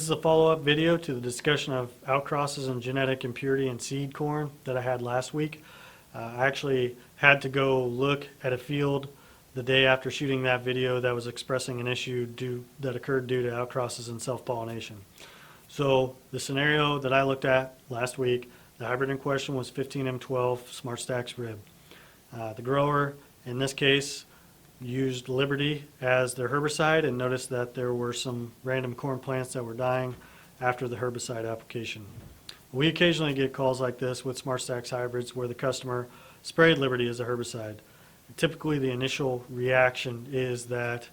is a follow-up video to the discussion of outcrosses and genetic impurity in seed corn that I had last week. I actually had to go look at a field the day after shooting that video that was expressing an issue that occurred due to outcrosses and self-pollination. So the scenario that I looked at last week, the hybrid in question was 15M12 SmartStax rib. The grower, in this case, used Liberty as their herbicide and noticed that there were some random corn plants that were dying after the herbicide application. We occasionally get calls like this with SmartStax hybrids where the customer sprayed Liberty as a herbicide. Typically the initial reaction is that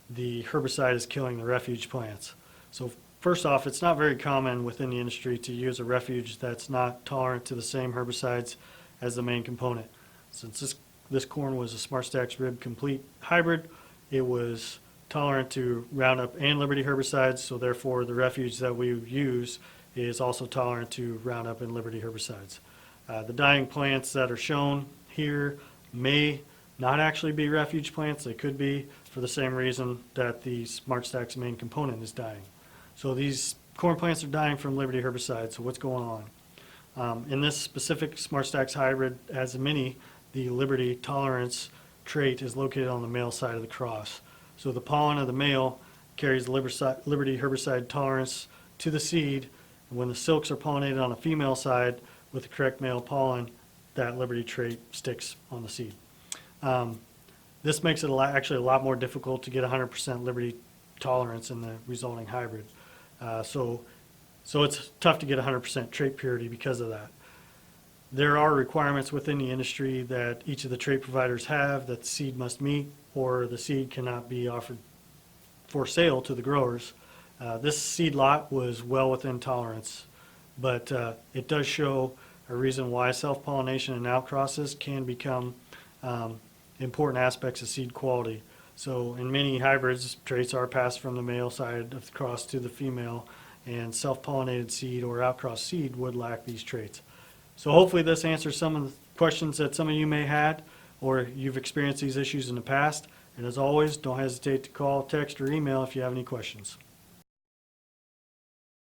the herbicide is killing the refuge plants. So first off, it's not very common within the industry to use a refuge that's not tolerant to the same herbicides as the main component. Since this corn was a SmartStax Rib Complete hybrid, it was tolerant to Roundup and Liberty herbicides, so therefore the refuge that we use is also tolerant to Roundup and Liberty herbicides. The dying plants that are shown here may not actually be refuge plants. They could be for the same reason that the SmartStax main component is dying. So these corn plants are dying from Liberty herbicide, so what's going on? In this specific SmartStax hybrid, as a mini, the Liberty tolerance trait is located on the male side of the cross. So the pollen of the male carries Liberty herbicide tolerance to the seed, and when the silks are pollinated on the female side with the correct male pollen, that Liberty trait sticks on the seed. This makes it actually a lot more difficult to get 100% Liberty tolerance in the resulting hybrid. So it's tough to get 100% trait purity because of that. There are requirements within the industry that each of the trait providers have that the seed must meet, or the seed cannot be offered for sale to the growers. This seed lot was well within tolerance, but it does show a reason why self-pollination and outcrosses can become important aspects of seed quality. So in many hybrids, traits are passed from the male side of the cross to the female, and self-pollinated seed or outcross seed would lack these traits. So hopefully this answers some of the questions that some of you may had, or you've experienced these issues in the past. And as always, don't hesitate to call, text, or email if you have any questions.